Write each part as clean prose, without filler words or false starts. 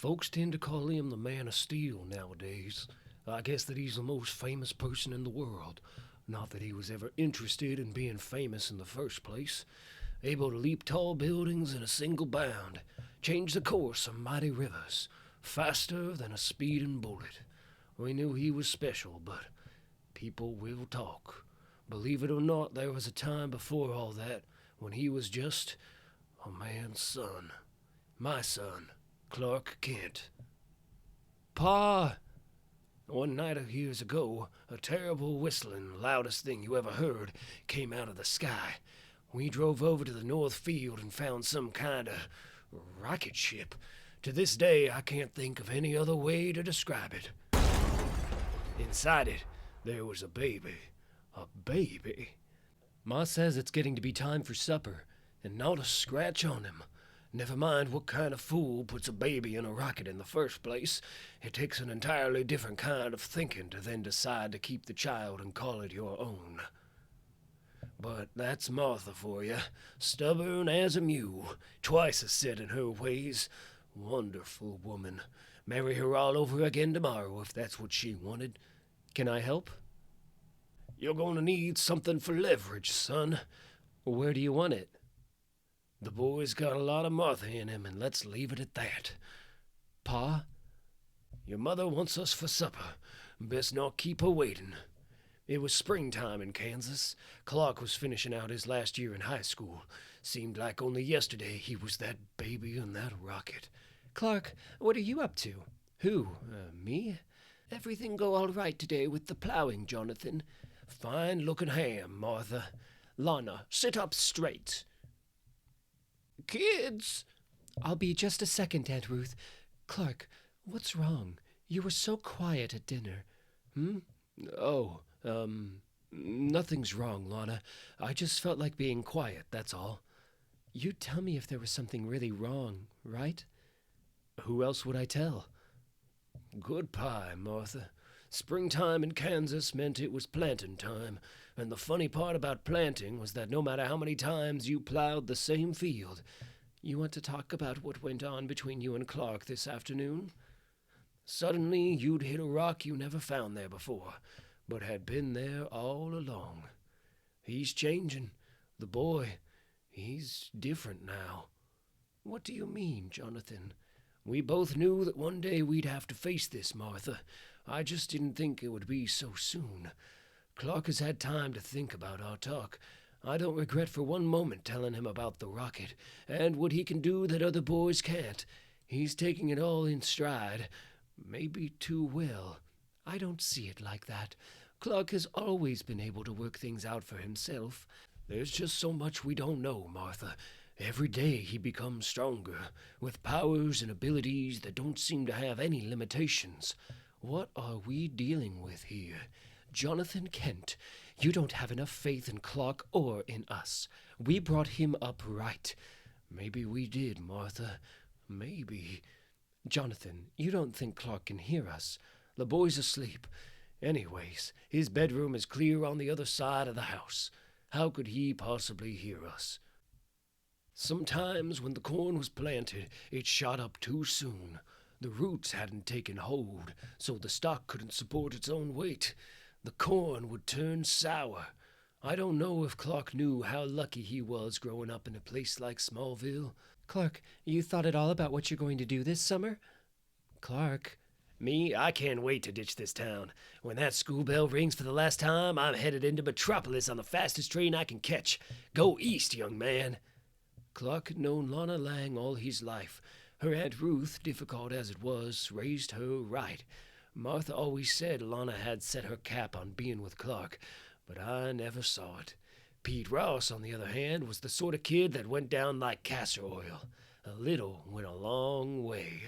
Folks tend to call him the Man of Steel nowadays. I guess that he's the most famous person in the world. Not that he was ever interested in being famous in the first place. Able to leap tall buildings in a single bound, change the course of mighty rivers, faster than a speeding bullet. We knew he was special, but people will talk. Believe it or not, there was a time before all that when he was just a man's son. My son, Clark Kent. Pa! One night of years ago, a terrible whistling, loudest thing you ever heard, came out of the sky. We drove over to the North Field and found some kind of rocket ship. To this day, I can't think of any other way to describe it. Inside it, there was a baby. A baby? Ma says it's getting to be time for supper, and not a scratch on him. Never mind what kind of fool puts a baby in a rocket in the first place. It takes an entirely different kind of thinking to then decide to keep the child and call it your own. But that's Martha for you. Stubborn as a mule, twice as set in her ways. Wonderful woman. Marry her all over again tomorrow if that's what she wanted. Can I help? You're going to need something for leverage, son. Where do you want it? The boy's got a lot of Martha in him, and let's leave it at that. Pa? Your mother wants us for supper. Best not keep her waiting. It was springtime in Kansas. Clark was finishing out his last year in high school. Seemed like only yesterday he was that baby in that rocket. Clark, what are you up to? Who? Me? Everything go all right today with the plowing, Jonathan? Fine-looking ham, Martha. Lana, sit up straight. Kids! I'll be just a second, Aunt Ruth. Clark, what's wrong? You were so quiet at dinner. Oh, nothing's wrong, Lana. I just felt like being quiet, that's all. You'd tell me if there was something really wrong, right? Who else would I tell? Good pie, Martha. Springtime in Kansas meant it was planting time, and the funny part about planting was that no matter how many times you plowed the same field. You want to talk about what went on between you and Clark this afternoon? Suddenly you'd hit a rock you never found there before, but had been there all along. He's changing. The boy, he's different now. What do you mean, Jonathan? We both knew that one day we'd have to face this, Martha. I just didn't think it would be so soon. Clark has had time to think about our talk. I don't regret for one moment telling him about the rocket, and what he can do that other boys can't. He's taking it all in stride. Maybe too well. I don't see it like that. Clark has always been able to work things out for himself. There's just so much we don't know, Martha. Every day he becomes stronger, with powers and abilities that don't seem to have any limitations. What are we dealing with here? Jonathan Kent, you don't have enough faith in Clark or in us. We brought him up right. Maybe we did, Martha. Maybe. Jonathan, you don't think Clark can hear us? The boy's asleep. Anyways, his bedroom is clear on the other side of the house. How could he possibly hear us? Sometimes when the corn was planted, it shot up too soon. The roots hadn't taken hold, so the stalk couldn't support its own weight. The corn would turn sour. I don't know if Clark knew how lucky he was growing up in a place like Smallville. Clark, you thought at all about what you're going to do this summer? Clark? Me? I can't wait to ditch this town. When that school bell rings for the last time, I'm headed into Metropolis on the fastest train I can catch. Go east, young man. Clark had known Lana Lang all his life. Her Aunt Ruth, difficult as it was, raised her right. Martha always said Lana had set her cap on being with Clark, but I never saw it. Pete Ross, on the other hand, was the sort of kid that went down like castor oil. A little went a long way.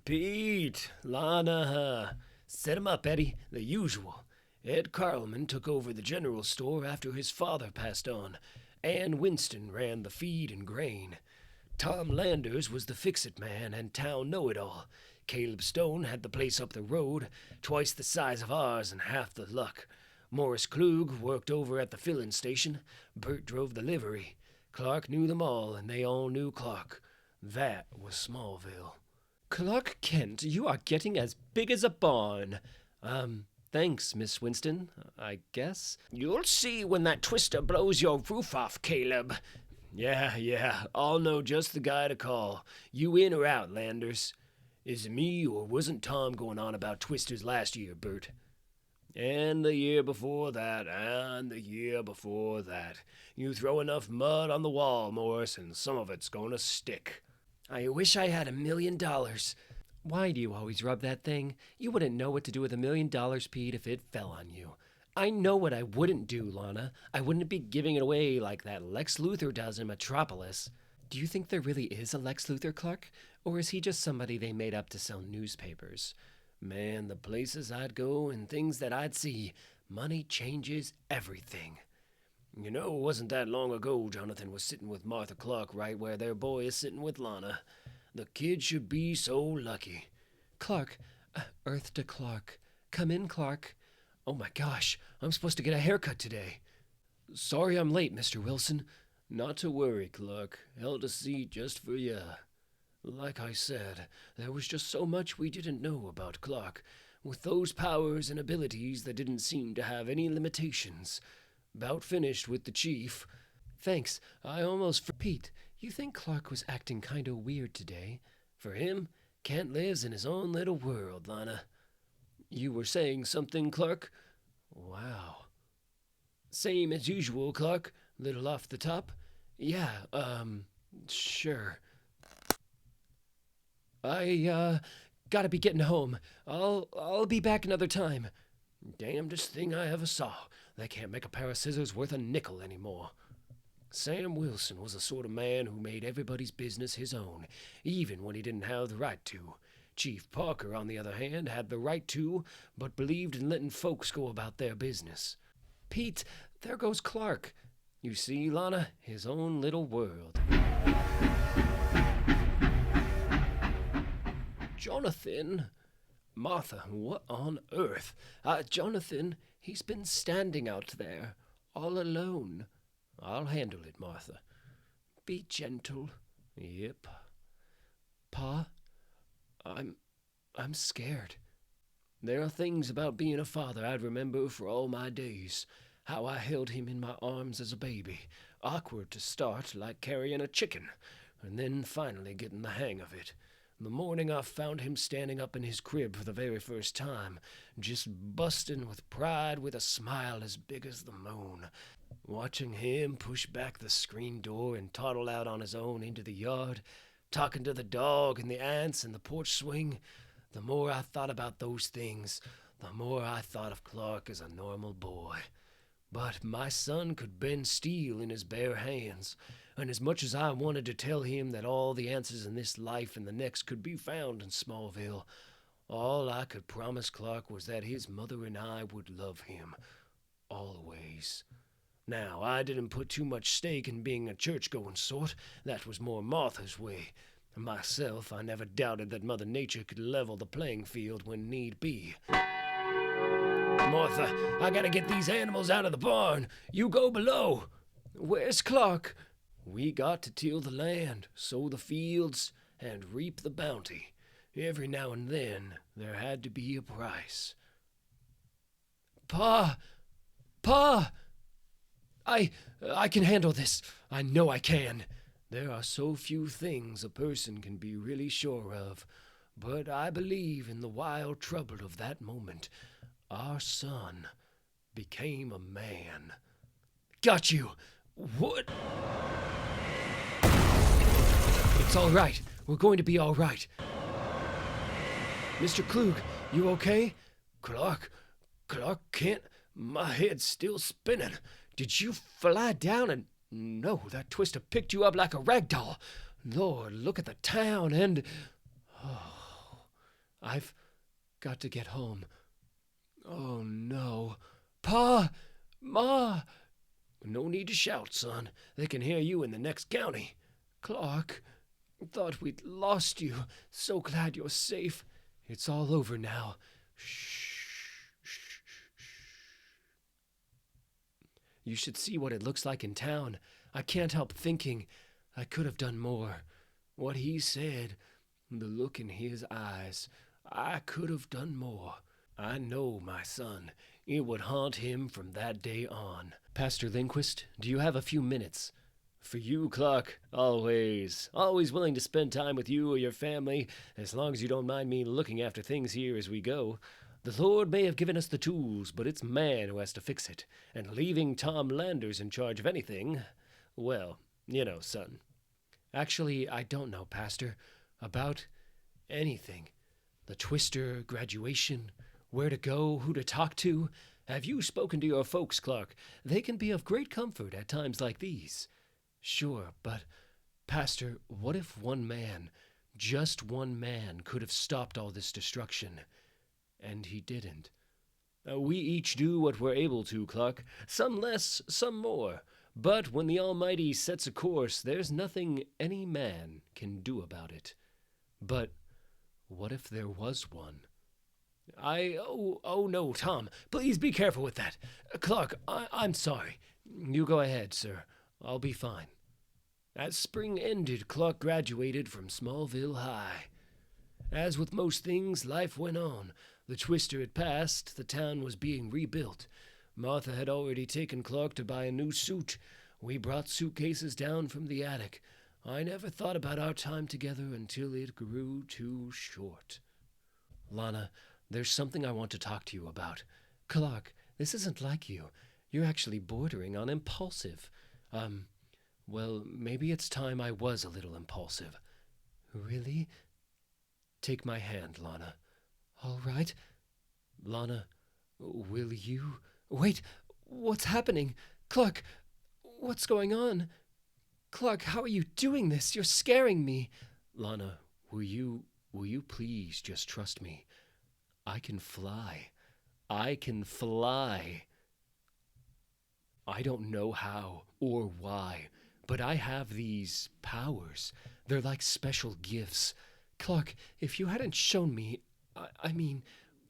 Pete, Lana, set 'em up, Eddie, the usual. Ed Carlman took over the general store after his father passed on. Ann Winston ran the feed and grain. Tom Landers was the fix-it man and town know-it-all. Caleb Stone had the place up the road, twice the size of ours and half the luck. Morris Klug worked over at the filling station. Bert drove the livery. Clark knew them all, and they all knew Clark. That was Smallville. Clark Kent, you are getting as big as a barn. Thanks, Miss Winston, I guess. You'll see when that twister blows your roof off, Caleb. Yeah, I'll know just the guy to call. You in or out, Landers? Is it me, or wasn't Tom going on about twisters last year, Bert? And the year before that, and the year before that. You throw enough mud on the wall, Morris, and some of it's gonna stick. I wish I had $1 million. Why do you always rub that thing? You wouldn't know what to do with $1 million, Pete, if it fell on you. I know what I wouldn't do, Lana. I wouldn't be giving it away like that Lex Luthor does in Metropolis. Do you think there really is a Lex Luthor, Clark? Or is he just somebody they made up to sell newspapers? Man, the places I'd go and things that I'd see. Money changes everything. You know, it wasn't that long ago Jonathan was sitting with Martha Clark right where their boy is sitting with Lana. The kid should be so lucky. Clark, Earth to Clark. Come in, Clark. Oh my gosh, I'm supposed to get a haircut today. Sorry I'm late, Mr. Wilson. Not to worry, Clark. Held a seat just for you. Like I said, there was just so much we didn't know about Clark. With those powers and abilities that didn't seem to have any limitations. About finished with the chief. Thanks, I almost... Pete, you think Clark was acting kinda weird today? For him, Kent lives in his own little world, Lana. You were saying something, Clark? Wow. Same as usual, Clark. Little off the top. Yeah, sure. I gotta be getting home. I'll be back another time. Damnedest thing I ever saw. They can't make a pair of scissors worth a nickel anymore. Sam Wilson was the sort of man who made everybody's business his own, even when he didn't have the right to. Chief Parker, on the other hand, had the right to, but believed in letting folks go about their business. Pete, there goes Clark. You see, Lana, his own little world. Jonathan? Martha, what on earth? Jonathan, he's been standing out there, all alone. I'll handle it, Martha. Be gentle. Yep. Pa, I'm scared. There are things about being a father I'd remember for all my days. How I held him in my arms as a baby. Awkward to start, like carrying a chicken, and then finally getting the hang of it. The morning I found him standing up in his crib for the very first time, just busting with pride with a smile as big as the moon. Watching him push back the screen door and toddle out on his own into the yard, talking to the dog and the ants in the porch swing. The more I thought about those things, the more I thought of Clark as a normal boy. But my son could bend steel in his bare hands, and as much as I wanted to tell him that all the answers in this life and the next could be found in Smallville, all I could promise Clark was that his mother and I would love him. Always. Now, I didn't put too much stake in being a church-going sort. That was more Martha's way. Myself, I never doubted that Mother Nature could level the playing field when need be. Martha, I gotta get these animals out of the barn. You go below. Where's Clark? We got to till the land, sow the fields, and reap the bounty. Every now and then, there had to be a price. Pa! I can handle this. I know I can. There are so few things a person can be really sure of, but I believe in the wild trouble of that moment, our son became a man. Got you. What? It's all right. We're going to be all right. Mr. Klug, you okay? Clark Kent, my head's still spinning. Did you fly down and... No, that twister picked you up like a rag doll. Lord, look at the town and... Oh, I've got to get home. Oh, no. Pa! Ma! No need to shout, son. They can hear you in the next county. Clark, thought we'd lost you. So glad you're safe. It's all over now. Shh. You should see what it looks like in town. I can't help thinking I could have done more. What he said, The look in his eyes. I could have done more. I know my son. It would haunt him from that day on. Pastor Lindquist, do you have a few minutes? For you, Clark, always willing to spend time with you or your family, as long as you don't mind me looking after things here as we go. The Lord may have given us the tools, but it's man who has to fix it. And leaving Tom Landers in charge of anything, well, son. Actually, I don't know, Pastor. About anything. The Twister, graduation, where to go, who to talk to. Have you spoken to your folks, Clark? They can be of great comfort at times like these. Sure, but, Pastor, what if one man, just one man, could have stopped all this destruction? And he didn't. We each do what we're able to, Clark. Some less, some more. But when the Almighty sets a course, there's nothing any man can do about it. But what if there was one? Oh no, Tom. Please be careful with that. Clark, I'm sorry. You go ahead, sir. I'll be fine. As spring ended, Clark graduated from Smallville High. As with most things, life went on. The Twister had passed, the town was being rebuilt. Martha had already taken Clark to buy a new suit. We brought suitcases down from the attic. I never thought about our time together until it grew too short. Lana, there's something I want to talk to you about. Clark, this isn't like you. You're actually bordering on impulsive. Well, maybe it's time I was a little impulsive. Really? Take my hand, Lana. All right. Lana, will you... Wait, what's happening? Clark, what's going on? Clark, how are you doing this? You're scaring me. Lana, will you please just trust me? I can fly. I can fly. I don't know how or why, but I have these powers. They're like special gifts. Clark, if you hadn't shown me, I mean,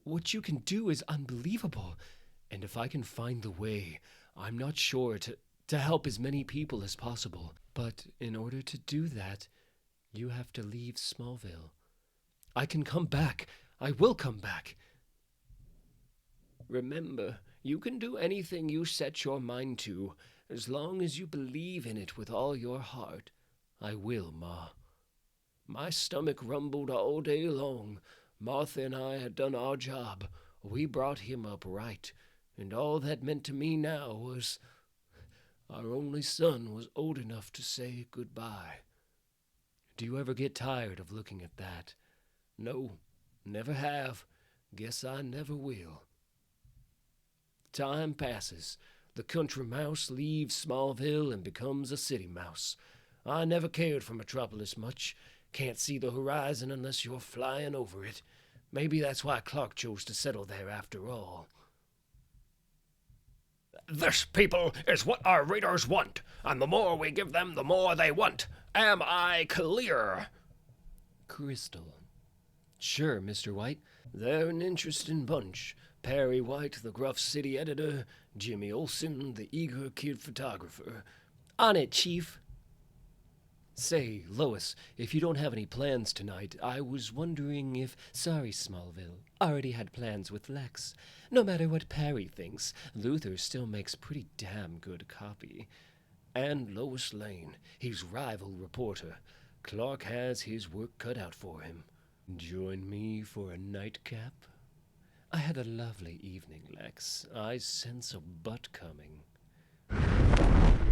what you can do is unbelievable. And if I can find the way, I'm not sure to help as many people as possible. But in order to do that, you have to leave Smallville. I can come back. I will come back. Remember, you can do anything you set your mind to, as long as you believe in it with all your heart. I will, Ma. My stomach rumbled all day long. Martha and I had done our job. We brought him up right. And all that meant to me now was our only son was old enough to say goodbye. Do you ever get tired of looking at that? No, never have. Guess I never will. Time passes. The country mouse leaves Smallville and becomes a city mouse. I never cared for Metropolis much. Can't see the horizon unless you're flying over it. Maybe that's why Clark chose to settle there after all. This, people, is what our readers want, and the more we give them, the more they want. Am I clear? Crystal. Sure, Mr. White. They're an interesting bunch. Perry White, the gruff city editor, Jimmy Olsen, the eager kid photographer. On it, Chief. Say, Lois, if you don't have any plans tonight, I was wondering if... Sorry, Smallville. Already had plans with Lex. No matter what Perry thinks, Luthor still makes pretty damn good copy. And Lois Lane, his rival reporter. Clark has his work cut out for him. Join me for a nightcap? I had a lovely evening, Lex. I sense a butt coming.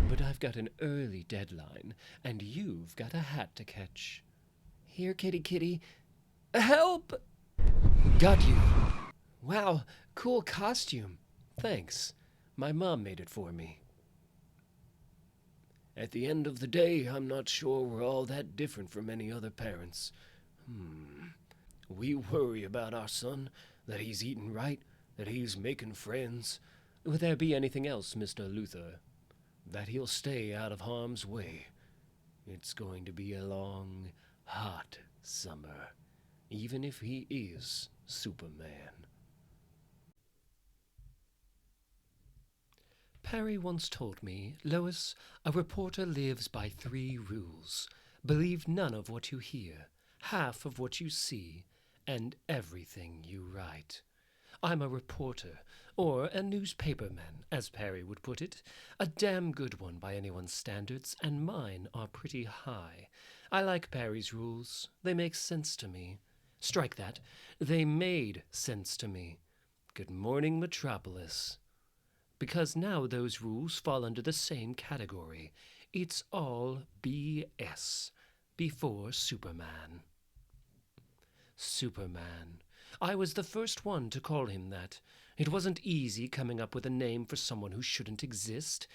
But I've got an early deadline, and you've got a hat to catch. Here, kitty kitty. Help! Got you. Wow, cool costume. Thanks. My mom made it for me. At the end of the day, I'm not sure we're all that different from any other parents. We worry about our son, that he's eating right, that he's making friends. Would there be anything else, Mr. Luthor? That he'll stay out of harm's way. It's going to be a long, hot summer, even if he is Superman. Perry once told me, Lois, a reporter lives by 3 rules. Believe none of what you hear. half of what you see and everything you write. I'm a reporter, or a newspaperman, as Perry would put it. A damn good one by anyone's standards, and mine are pretty high. I like Perry's rules. They make sense to me. Strike that. They made sense to me. Good morning, Metropolis. Because now those rules fall under the same category. It's all BS. Before Superman. Superman. I was the first one to call him that. It wasn't easy coming up with a name for someone who shouldn't exist.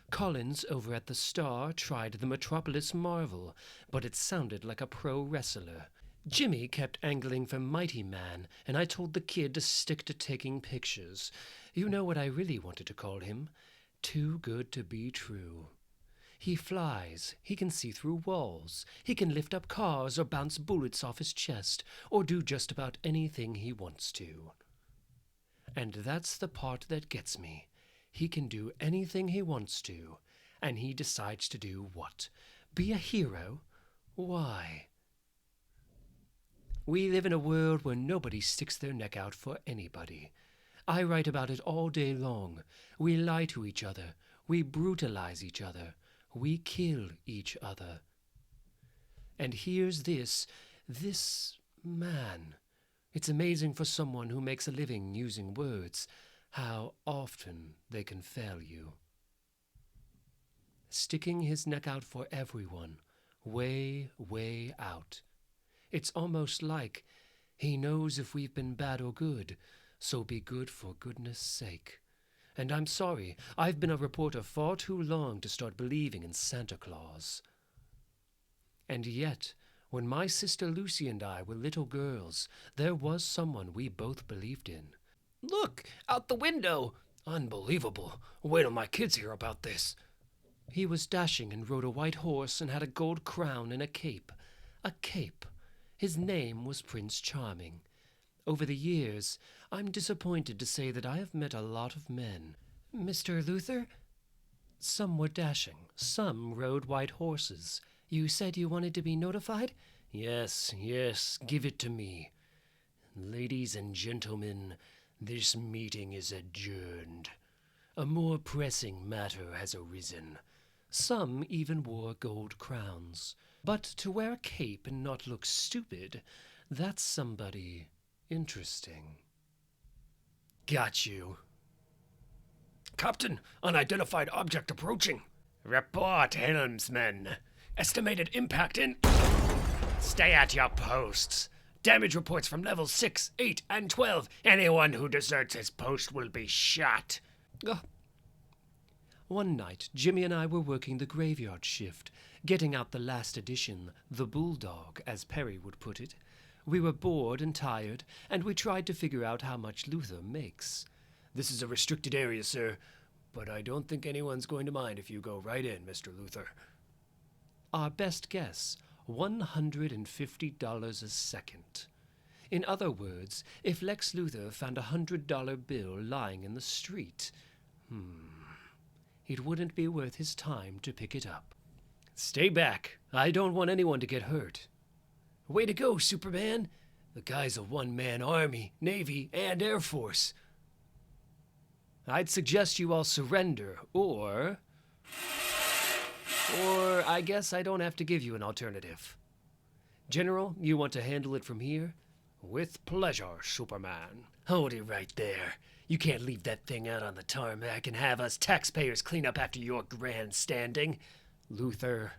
Collins over at the Star tried the Metropolis Marvel, but it sounded like a pro wrestler. Jimmy kept angling for Mighty Man, and I told the kid to stick to taking pictures. You know what I really wanted to call him? Too Good to Be True. He flies, he can see through walls, he can lift up cars or bounce bullets off his chest, or do just about anything he wants to. And that's the part that gets me. He can do anything he wants to, and he decides to do what? Be a hero? Why? We live in a world where nobody sticks their neck out for anybody. I write about it all day long. We lie to each other. We brutalize each other. We kill each other. And here's this man. It's amazing for someone who makes a living using words, how often they can fail you. Sticking his neck out for everyone, way, way out. It's almost like he knows if we've been bad or good, so be good for goodness sake. And I'm sorry, I've been a reporter far too long to start believing in Santa Claus. And yet, when my sister Lucy and I were little girls, there was someone we both believed in. Look, out the window! Unbelievable. Wait till my kids hear about this. He was dashing and rode a white horse and had a gold crown and a cape. A cape. His name was Prince Charming. Over the years, I'm disappointed to say that I have met a lot of men. Mr. Luthor? Some were dashing, some rode white horses. You said you wanted to be notified? Yes, give it to me. Ladies and gentlemen, this meeting is adjourned. A more pressing matter has arisen. Some even wore gold crowns. But to wear a cape and not look stupid, that's somebody interesting. Got you. Captain, unidentified object approaching. Report, helmsman. Estimated impact in... Stay at your posts. Damage reports from levels 6, 8, and 12. Anyone who deserts his post will be shot. One night, Jimmy and I were working the graveyard shift, getting out the last edition, the Bulldog, as Perry would put it. We were bored and tired, and we tried to figure out how much Luthor makes. This is a restricted area, sir, but I don't think anyone's going to mind if you go right in, Mr. Luthor. Our best guess, $150 a second. In other words, if Lex Luthor found a $100 bill lying in the street, it wouldn't be worth his time to pick it up. Stay back. I don't want anyone to get hurt. Way to go, Superman. The guy's a one-man army, navy, and air force. I'd suggest you all surrender, or I guess I don't have to give you an alternative. General, you want to handle it from here? With pleasure, Superman. Hold it right there. You can't leave that thing out on the tarmac and have us taxpayers clean up after your grandstanding. Luthor.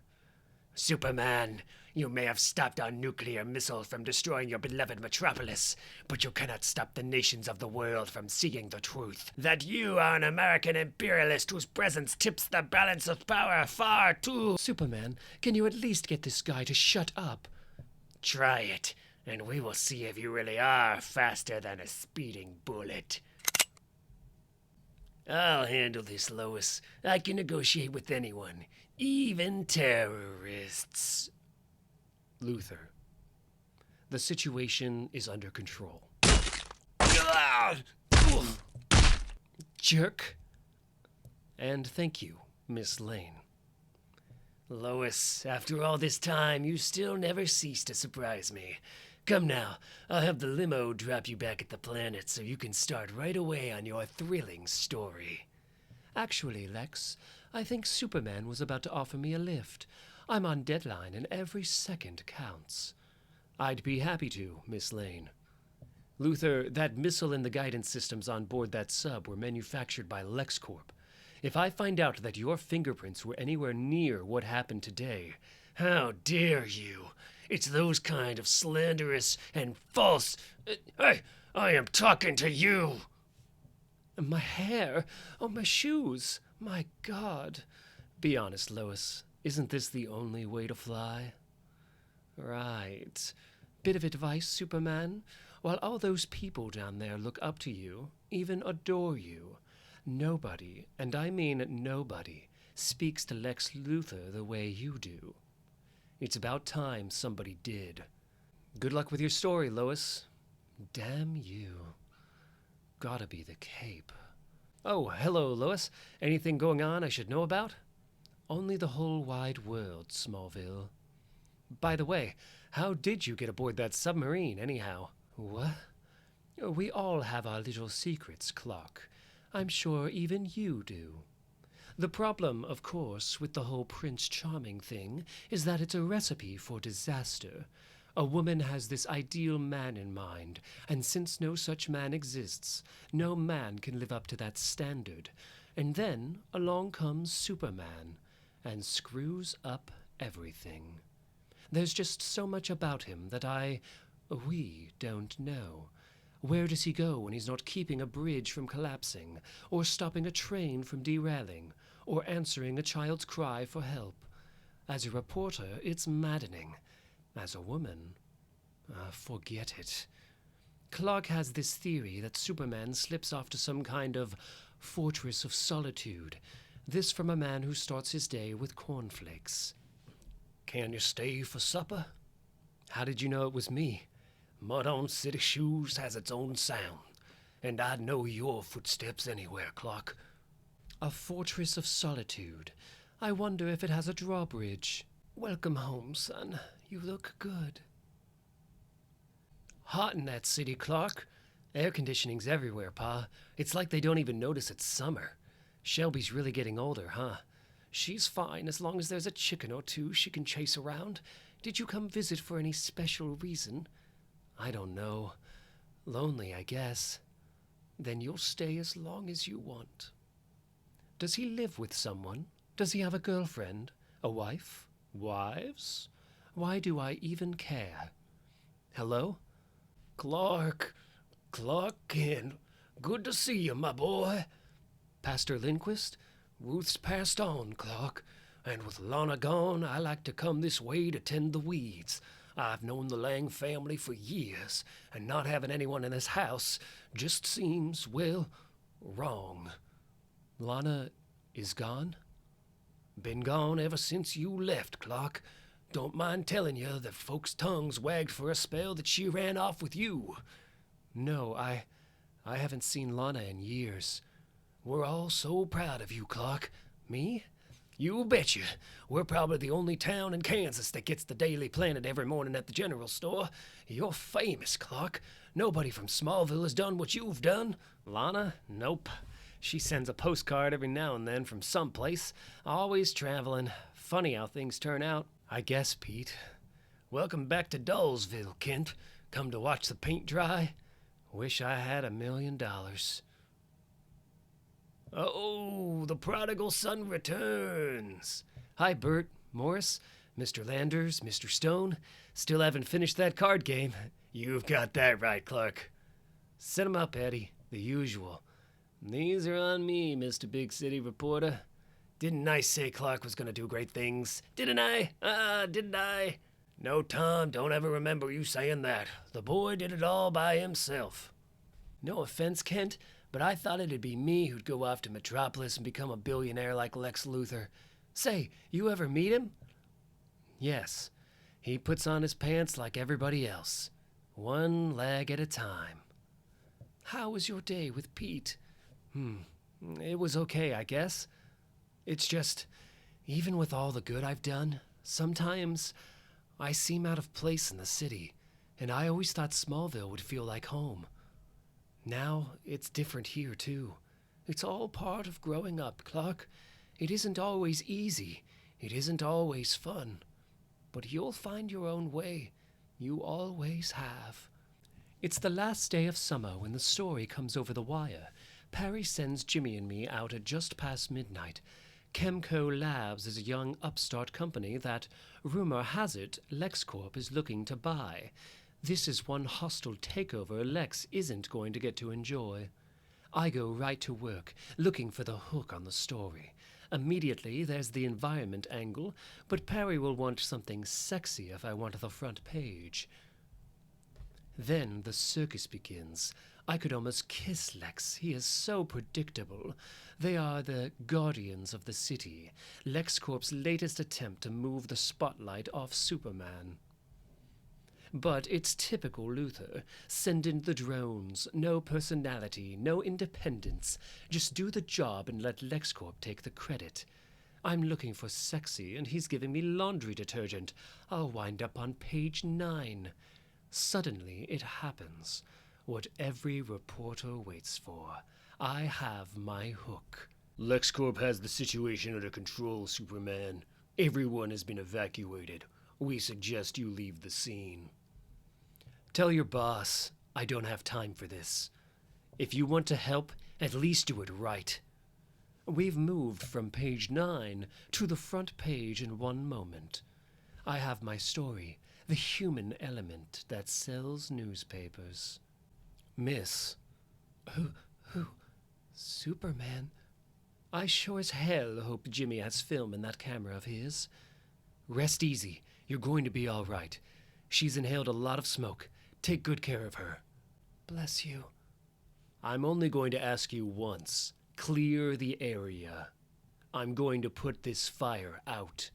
Superman, you may have stopped our nuclear missiles from destroying your beloved Metropolis, but you cannot stop the nations of the world from seeing the truth. That you are an American imperialist whose presence tips the balance of power far too... Superman, can you at least get this guy to shut up? Try it, and we will see if you really are faster than a speeding bullet. I'll handle this, Lois. I can negotiate with anyone, even terrorists. Luthor, the situation is under control. Jerk. And thank you, Miss Lane. Lois, after all this time, you still never cease to surprise me. Come now, I'll have the limo drop you back at the planet so you can start right away on your thrilling story. Actually, Lex, I think Superman was about to offer me a lift. I'm on deadline and every second counts. I'd be happy to, Miss Lane. Luthor, that missile and the guidance systems on board that sub were manufactured by LexCorp. If I find out that your fingerprints were anywhere near what happened today, how dare you? It's those kind of slanderous and false... Hey, I am talking to you! My hair! Oh, my shoes! My God! Be honest, Lois. Isn't this the only way to fly? Right. Bit of advice, Superman? While all those people down there look up to you, even adore you, nobody, and I mean nobody, speaks to Lex Luthor the way you do. It's about time somebody did. Good luck with your story, Lois. Damn you. Gotta be the cape. Oh, hello, Lois. Anything going on I should know about? Only the whole wide world, Smallville. By the way, how did you get aboard that submarine, anyhow? What? We all have our little secrets, Clark. I'm sure even you do. The problem, of course, with the whole Prince Charming thing is that it's a recipe for disaster. A woman has this ideal man in mind, and since no such man exists, no man can live up to that standard. And then along comes Superman and screws up everything. There's just so much about him that we don't know. Where does he go when he's not keeping a bridge from collapsing, or stopping a train from derailing, or answering a child's cry for help? As a reporter, it's maddening. As a woman, forget it. Clark has this theory that Superman slips off to some kind of fortress of solitude. This from a man who starts his day with cornflakes. Can you stay for supper? How did you know it was me? Mud on city shoes has its own sound, and I'd know your footsteps anywhere, Clark. A fortress of solitude. I wonder if it has a drawbridge. Welcome home, son. You look good. Hot in that city, Clark. Air conditioning's everywhere, Pa. It's like they don't even notice it's summer. Shelby's really getting older, huh? She's fine as long as there's a chicken or two she can chase around. Did you come visit for any special reason? I don't know. Lonely, I guess. Then you'll stay as long as you want. Does he live with someone? Does he have a girlfriend? A wife? Wives? Why do I even care? Hello? Clark Kent. Good to see you, my boy. Pastor Lindquist? Ruth's passed on, Clark, and with Lana gone, I like to come this way to tend the weeds. I've known the Lang family for years, and not having anyone in this house just seems, well, wrong. Lana is gone? Been gone ever since you left, Clark. Don't mind telling you that folks' tongues wagged for a spell that she ran off with you. No, I haven't seen Lana in years. We're all so proud of you, Clark. Me? You betcha. We're probably the only town in Kansas that gets the Daily Planet every morning at the general store. You're famous, Clark. Nobody from Smallville has done what you've done. Lana? Nope. She sends a postcard every now and then from someplace. Always traveling. Funny how things turn out. I guess, Pete. Welcome back to Dullsville, Kent. Come to watch the paint dry? Wish I had $1 million. Oh, the prodigal son returns. Hi, Bert, Morris, Mr. Landers, Mr. Stone. Still haven't finished that card game. You've got that right, Clark. Set 'em up, Eddie. The usual. These are on me, Mr. Big City Reporter. Didn't I say Clark was going to do great things? Didn't I? Didn't I? No, Tom, don't ever remember you saying that. The boy did it all by himself. No offense, Kent, but I thought it'd be me who'd go off to Metropolis and become a billionaire like Lex Luthor. Say, you ever meet him? Yes. He puts on his pants like everybody else. One leg at a time. How was your day with Pete? It was okay, I guess. It's just, Even with all the good I've done, sometimes I seem out of place in the city, and I always thought Smallville would feel like home. Now it's different here, too. It's all part of growing up, Clark. It isn't always easy. It isn't always fun. But you'll find your own way. You always have. It's the last day of summer when the story comes over the wire. Perry sends Jimmy and me out at just past midnight. Chemco Labs is a young upstart company that, rumor has it, LexCorp is looking to buy. This is one hostile takeover Lex isn't going to get to enjoy. I go right to work, looking for the hook on the story. Immediately, there's the environment angle, but Perry will want something sexy if I want the front page. Then the circus begins. I could almost kiss Lex. He is so predictable. They are the guardians of the city, LexCorp's latest attempt to move the spotlight off Superman. But it's typical Luthor. Send in the drones. No personality, no independence. Just do the job and let LexCorp take the credit. I'm looking for sexy, and he's giving me laundry detergent. I'll wind up on page 9. Suddenly, it happens. What every reporter waits for. I have my hook. LexCorp has the situation under control, Superman. Everyone has been evacuated. We suggest you leave the scene. Tell your boss I don't have time for this. If you want to help, at least do it right. We've moved from page 9 to the front page in one moment. I have my story, the human element that sells newspapers. Miss. Who? Superman? I sure as hell hope Jimmy has film in that camera of his. Rest easy. You're going to be all right. She's inhaled a lot of smoke. Take good care of her. Bless you. I'm only going to ask you once. Clear the area. I'm going to put this fire out.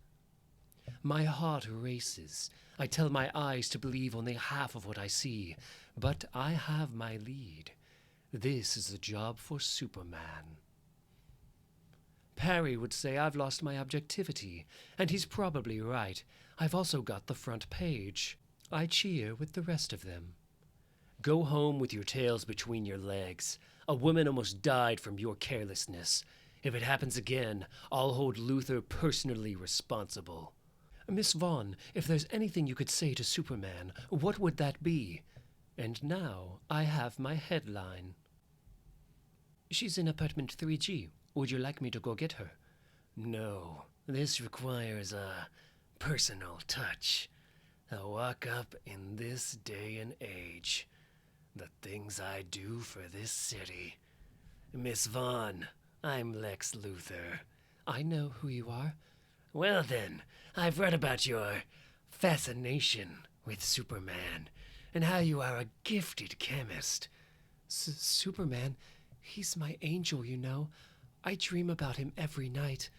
My heart races. I tell my eyes to believe only half of what I see, but I have my lead. This is a job for Superman. Perry would say I've lost my objectivity, and he's probably right. I've also got the front page. I cheer with the rest of them. Go home with your tails between your legs. A woman almost died from your carelessness. If it happens again, I'll hold Luthor personally responsible. Miss Vaughn, if there's anything you could say to Superman, what would that be? And now I have my headline. She's in apartment 3G. Would you like me to go get her? No, this requires a personal touch. A walk up in this day and age. The things I do for this city. Miss Vaughn, I'm Lex Luthor. I know who you are. Well then, I've read about your fascination with Superman, and how you are a gifted chemist. Superman? He's my angel, you know. I dream about him every night.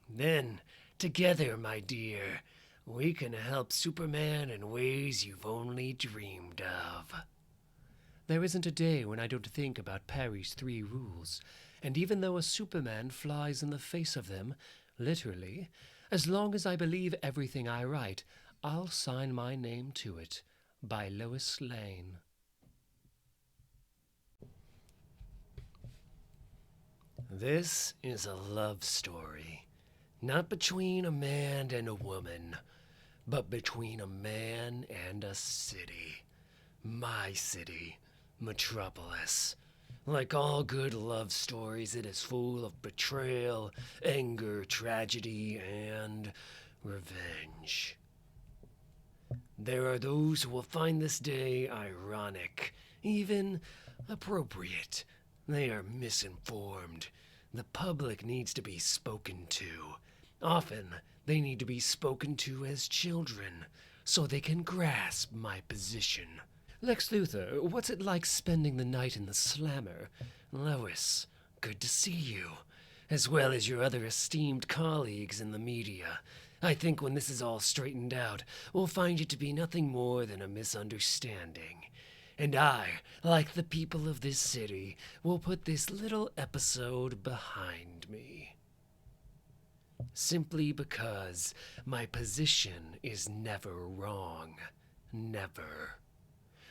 Then, together, my dear, we can help Superman in ways you've only dreamed of. There isn't a day when I don't think about Perry's 3 rules, and even though a Superman flies in the face of them, literally, as long as I believe everything I write, I'll sign my name to it. By Lois Lane. This is a love story, not between a man and a woman, but between a man and a city. My city, Metropolis. Like all good love stories, it is full of betrayal, anger, tragedy, and revenge. There are those who will find this day ironic, even appropriate. They are misinformed. The public needs to be spoken to. Often, they need to be spoken to as children, so they can grasp my position. Lex Luthor, what's it like spending the night in the slammer? Lois, good to see you, as well as your other esteemed colleagues in the media. I think when this is all straightened out, we'll find it to be nothing more than a misunderstanding. And I, like the people of this city, will put this little episode behind me. Simply because my position is never wrong. Never.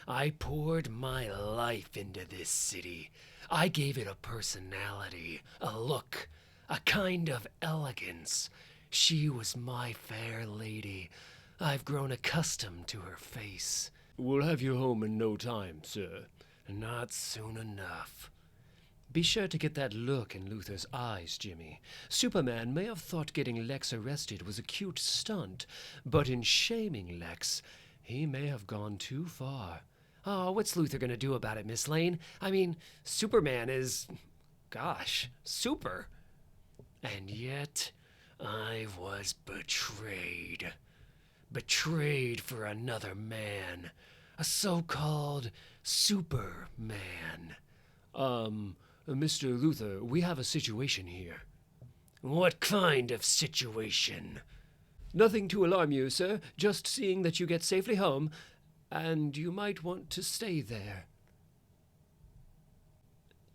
I poured my life into this city. I gave it a personality, a look, a kind of elegance. She was my fair lady. I've grown accustomed to her face. We'll have you home in no time, sir. Not soon enough. Be sure to get that look in Luthor's eyes, Jimmy. Superman may have thought getting Lex arrested was a cute stunt, but in shaming Lex, he may have gone too far. Oh, what's Luthor gonna do about it, Miss Lane? I mean, Superman is, gosh, super. And yet, I was betrayed. Betrayed for another man. A so-called Superman. Mr. Luthor, we have a situation here. What kind of situation? Nothing to alarm you, sir. Just seeing that you get safely home, and you might want to stay there.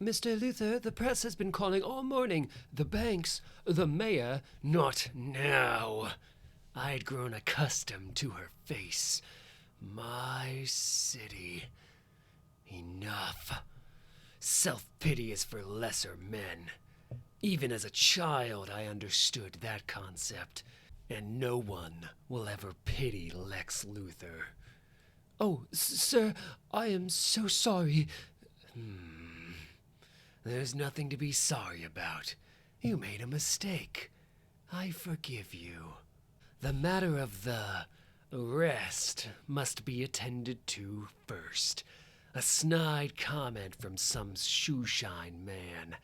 Mr. Luthor, the press has been calling all morning. The banks, the mayor. Not now. I'd grown accustomed to her face. My city. Enough. Self-pity is for lesser men. Even as a child, I understood that concept. And no one will ever pity Lex Luthor. Oh, sir, I am so sorry. There's nothing to be sorry about. You made a mistake. I forgive you. The matter of the arrest must be attended to first. A snide comment from some shoeshine man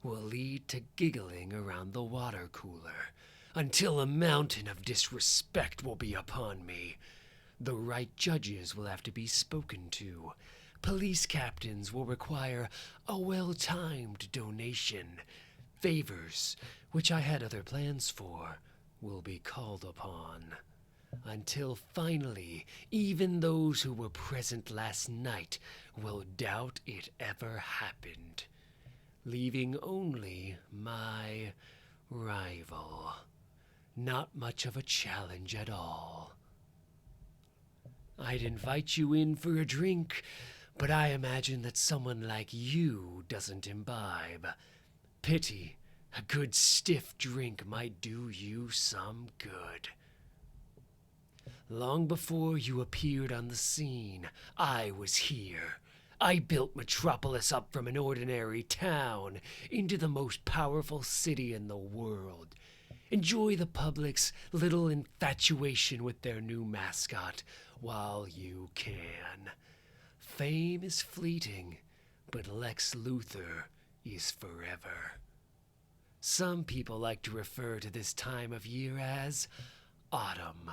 will lead to giggling around the water cooler until a mountain of disrespect will be upon me. The right judges will have to be spoken to. Police captains will require a well-timed donation. Favors, which I had other plans for, will be called upon. Until finally, even those who were present last night will doubt it ever happened, leaving only my rival. Not much of a challenge at all. I'd invite you in for a drink, but I imagine that someone like you doesn't imbibe. Pity, a good stiff drink might do you some good. Long before you appeared on the scene, I was here. I built Metropolis up from an ordinary town into the most powerful city in the world. Enjoy the public's little infatuation with their new mascot while you can. Fame is fleeting, but Lex Luthor is forever. Some people like to refer to this time of year as autumn.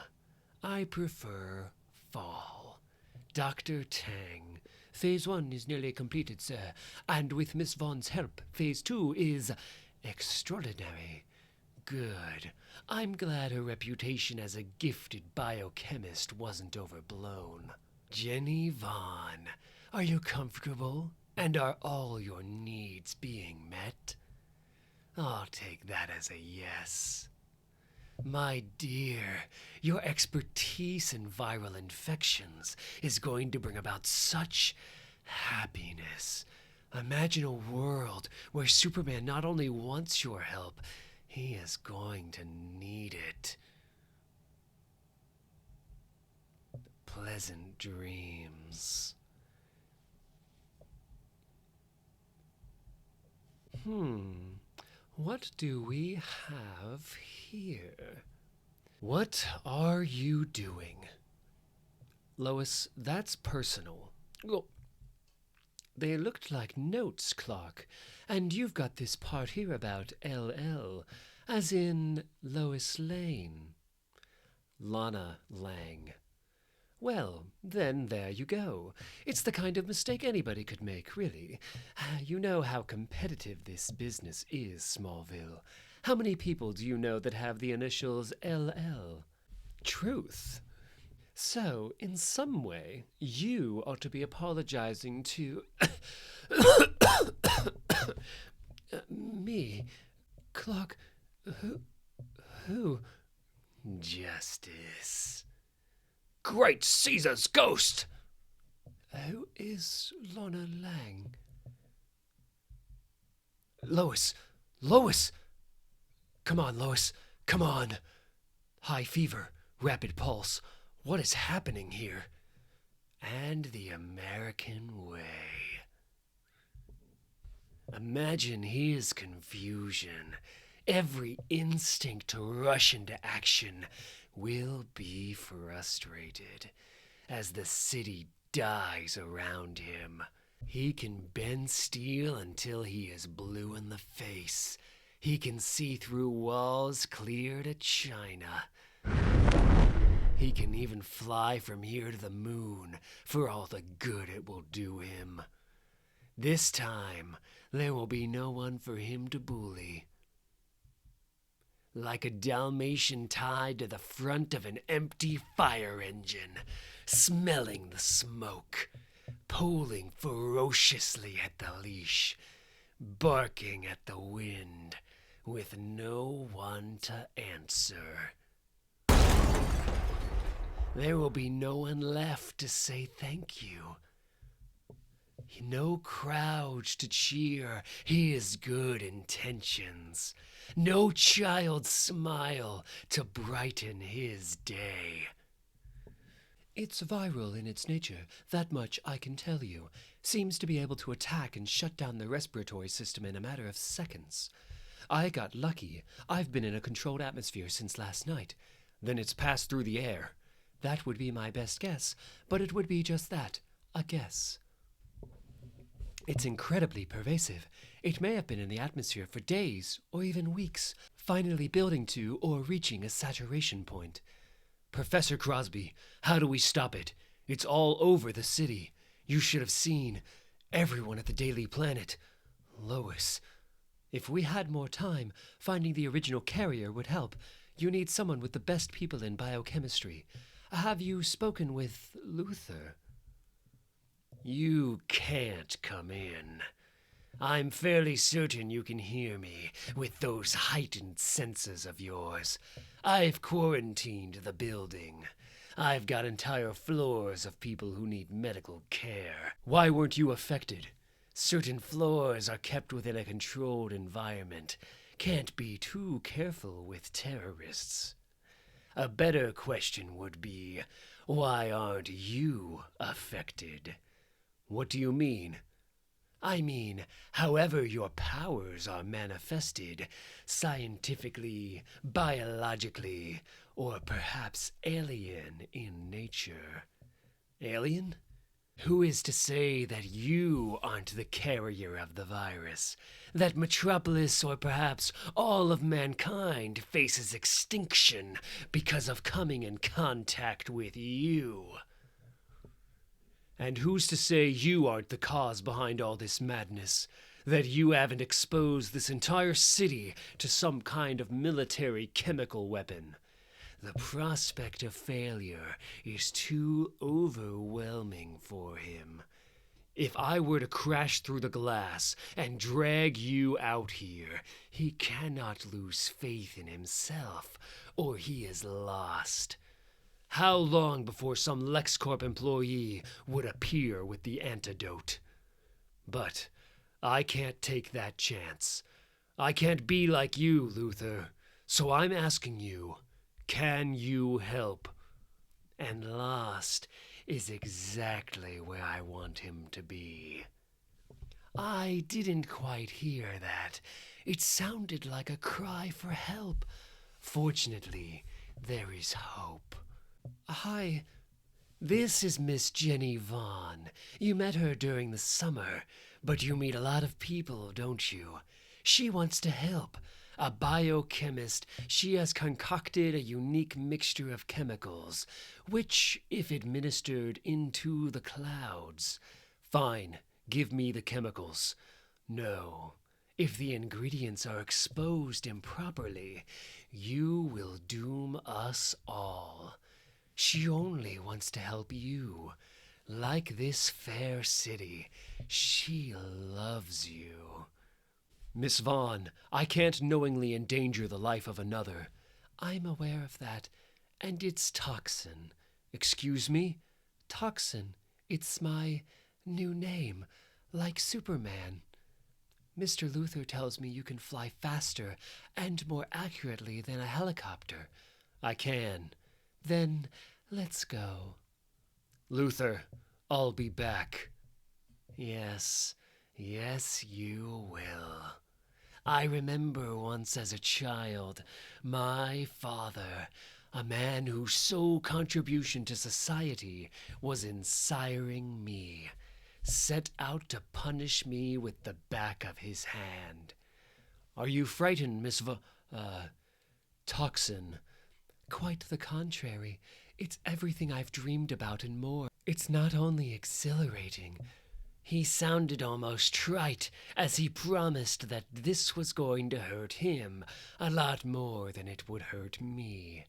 I prefer fall. Dr. Tang. Phase 1 is nearly completed, sir, and with Miss Vaughn's help, Phase 2 is extraordinary. Good. I'm glad her reputation as a gifted biochemist wasn't overblown. Jenny Vaughn, are you comfortable? And are all your needs being met? I'll take that as a yes. My dear, your expertise in viral infections is going to bring about such happiness. Imagine a world where Superman not only wants your help, he is going to need it. Pleasant dreams. What do we have here? What are you doing? Lois, that's personal. Oh, they looked like notes, Clark. And you've got this part here about LL, as in Lois Lane. Lana Lang. Well, then there you go. It's the kind of mistake anybody could make, really. You know how competitive this business is, Smallville. How many people do you know that have the initials LL? Truth. So, in some way, you ought to be apologizing to... Me? Clark, Who? Justice. Great Caesar's ghost! Who is Lana Lang? Lois! Lois! Come on, Lois. Come on. High fever, rapid pulse. What is happening here? And the American way. Imagine his confusion. Every instinct to rush into action will be frustrated as the city dies around him. He can bend steel until he is blue in the face. He can see through walls clear to China. He can even fly from here to the moon for all the good it will do him. This time, there will be no one for him to bully. Like a Dalmatian tied to the front of an empty fire engine, smelling the smoke, pulling ferociously at the leash, barking at the wind, with no one to answer. There will be no one left to say thank you. No crowds to cheer his good intentions. No child's smile to brighten his day. It's viral in its nature, that much I can tell you. Seems to be able to attack and shut down the respiratory system in a matter of seconds. I got lucky. I've been in a controlled atmosphere since last night. Then it's passed through the air. That would be my best guess, but it would be just that, a guess. It's incredibly pervasive. It may have been in the atmosphere for days or even weeks, finally building to or reaching a saturation point. Professor Crosby, how do we stop it? It's all over the city. You should have seen everyone at the Daily Planet. Lois. If we had more time, finding the original carrier would help. You need someone with the best people in biochemistry. Have you spoken with Luthor? You can't come in. I'm fairly certain you can hear me with those heightened senses of yours. I've quarantined the building. I've got entire floors of people who need medical care. Why weren't you affected? Certain floors are kept within a controlled environment. Can't be too careful with terrorists. A better question would be, why aren't you affected? What do you mean? I mean, however your powers are manifested, scientifically, biologically, or perhaps alien in nature. Alien? Who is to say that you aren't the carrier of the virus? That Metropolis, or perhaps all of mankind, faces extinction because of coming in contact with you? And who's to say you aren't the cause behind all this madness? That you haven't exposed this entire city to some kind of military chemical weapon? The prospect of failure is too overwhelming for him. If I were to crash through the glass and drag you out here, he cannot lose faith in himself, or he is lost. How long before some LexCorp employee would appear with the antidote? But I can't take that chance. I can't be like you, Luthor. So I'm asking you, can you help? And lost is exactly where I want him to be. I didn't quite hear that. It sounded like a cry for help. Fortunately, there is hope. Hi. This is Miss Jenny Vaughn. You met her during the summer, but you meet a lot of people, don't you? She wants to help. A biochemist, she has concocted a unique mixture of chemicals, which, if administered into the clouds... Fine, give me the chemicals. No, if the ingredients are exposed improperly, you will doom us all. She only wants to help you. Like this fair city, she loves you. Miss Vaughn, I can't knowingly endanger the life of another. I'm aware of that. And it's Toxin. Excuse me? Toxin. It's my new name, like Superman. Mr. Luthor tells me you can fly faster and more accurately than a helicopter. I can. Then let's go. Luthor, I'll be back. Yes, you will. I remember once as a child, my father, a man whose sole contribution to society was inspiring me, set out to punish me with the back of his hand. Are you frightened, Miss Toxin? Quite the contrary. It's everything I've dreamed about and more. It's not only exhilarating. He sounded almost trite as he promised that this was going to hurt him a lot more than it would hurt me.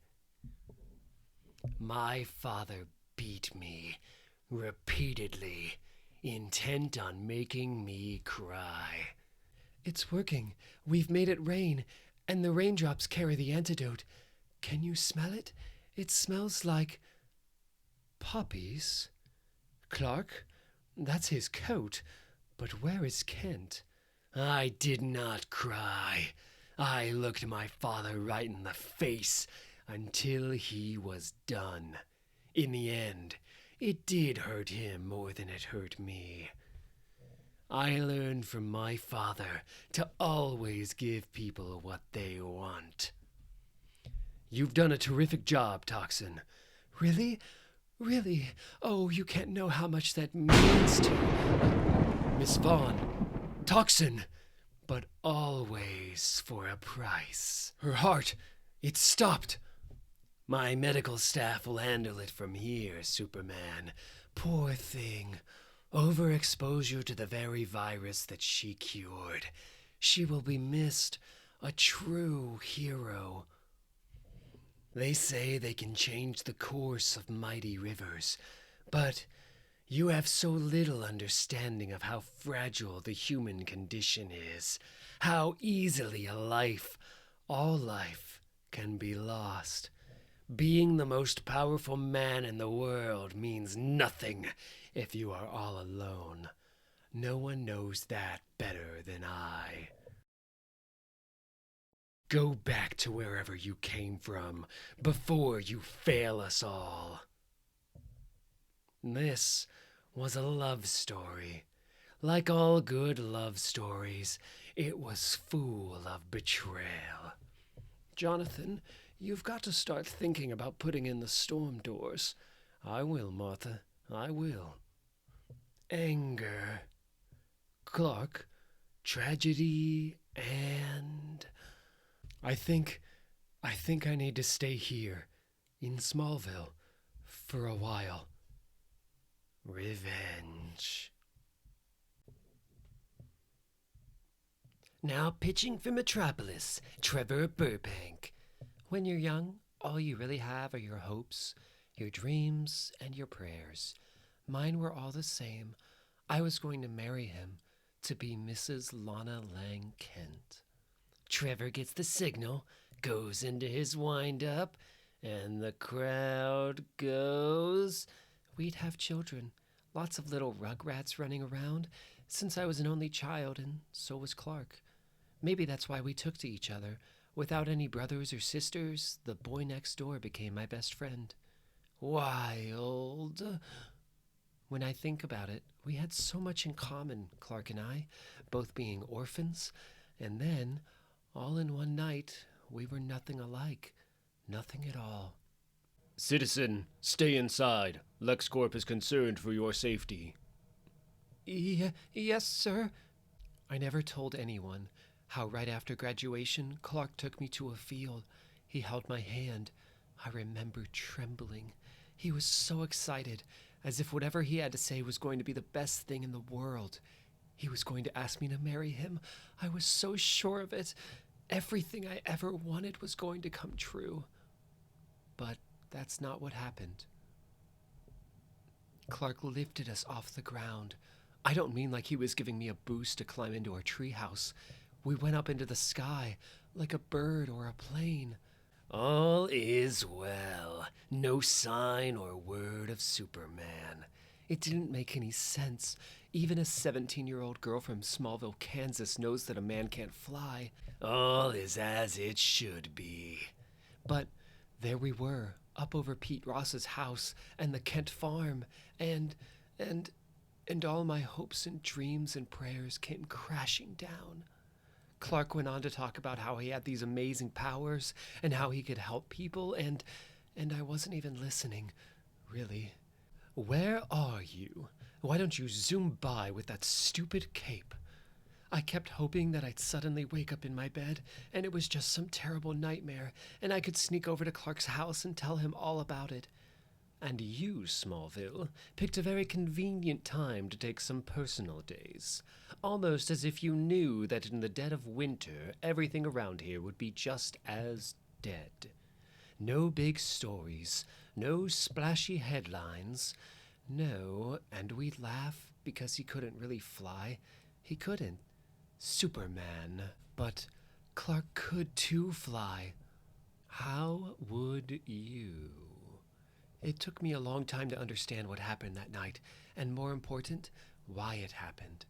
My father beat me repeatedly, intent on making me cry. It's working. We've made it rain, and the raindrops carry the antidote. Can you smell it? It smells like poppies. Clark? That's his coat. But where is Kent? I did not cry. I looked my father right in the face until he was done. In the end, it did hurt him more than it hurt me. I learned from my father to always give people what they want. You've done a terrific job, Toxin. Really? Really? Oh, you can't know how much that means to... Miss Vaughn. Toxin! But always for a price. Her heart, it's stopped. My medical staff will handle it from here, Superman. Poor thing. Overexposure to the very virus that she cured. She will be missed. A true hero. They say they can change the course of mighty rivers, but you have so little understanding of how fragile the human condition is, how easily a life, all life, can be lost. Being the most powerful man in the world means nothing if you are all alone. No one knows that better than I. Go back to wherever you came from before you fail us all. This was a love story. Like all good love stories, it was full of betrayal. Jonathan, you've got to start thinking about putting in the storm doors. I will, Martha. I will. Anger. Clark. Tragedy and... I think I need to stay here, in Smallville, for a while. Revenge. Now pitching for Metropolis, Trevor Burbank. When you're young, all you really have are your hopes, your dreams, and your prayers. Mine were all the same. I was going to marry him, to be Mrs. Lana Lang Kent. Trevor gets the signal, goes into his wind-up, and the crowd goes... We'd have children, lots of little rugrats running around, since I was an only child, and so was Clark. Maybe that's why we took to each other. Without any brothers or sisters, the boy next door became my best friend. Wild. When I think about it, we had so much in common, Clark and I, both being orphans, and then... all in one night, we were nothing alike. Nothing at all. Citizen, stay inside. LexCorp is concerned for your safety. Yes, sir. I never told anyone how right after graduation, Clark took me to a field. He held my hand. I remember trembling. He was so excited, as if whatever he had to say was going to be the best thing in the world. He was going to ask me to marry him. I was so sure of it. Everything I ever wanted was going to come true. But that's not what happened. Clark lifted us off the ground. I don't mean like he was giving me a boost to climb into our treehouse. We went up into the sky, like a bird or a plane. All is well. No sign or word of Superman. It didn't make any sense. Even a 17-year-old girl from Smallville, Kansas knows that a man can't fly. All is as it should be. But there we were, up over Pete Ross's house and the Kent farm, and all my hopes and dreams and prayers came crashing down. Clark went on to talk about how he had these amazing powers and how he could help people, and I wasn't even listening, really. Where are you? Why don't you zoom by with that stupid cape? I kept hoping that I'd suddenly wake up in my bed, and it was just some terrible nightmare, and I could sneak over to Clark's house and tell him all about it. And you, Smallville, picked a very convenient time to take some personal days, almost as if you knew that in the dead of winter, everything around here would be just as dead. No big stories, no splashy headlines. No, and we'd laugh because he couldn't really fly. He couldn't. Superman. But Clark could too fly. How would you? It took me a long time to understand what happened that night, and more important, why it happened.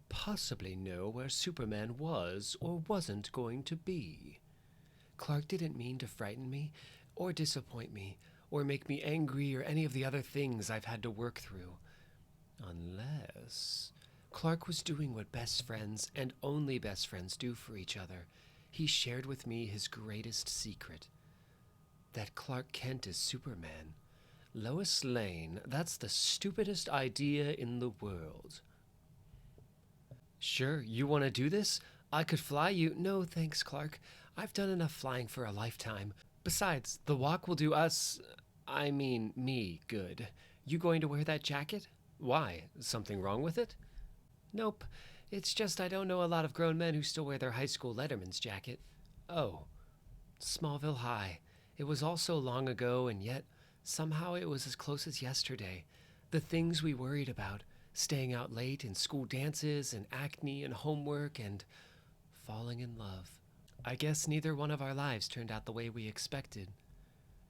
Possibly know where Superman was or wasn't going to be. Clark didn't mean to frighten me, or disappoint me, or make me angry, or any of the other things I've had to work through. Unless Clark was doing what best friends and only best friends do for each other. He shared with me his greatest secret. That Clark Kent is Superman. Lois Lane, that's the stupidest idea in the world. Sure, you want to do this? I could fly you. No, thanks, Clark. I've done enough flying for a lifetime. Besides, the walk will do me good. You going to wear that jacket? Why? Something wrong with it? Nope. It's just I don't know a lot of grown men who still wear their high school Letterman's jacket. Oh. Smallville High. It was all so long ago, and yet somehow it was as close as yesterday. The things we worried about, staying out late and school dances and acne and homework and falling in love. I guess neither one of our lives turned out the way we expected.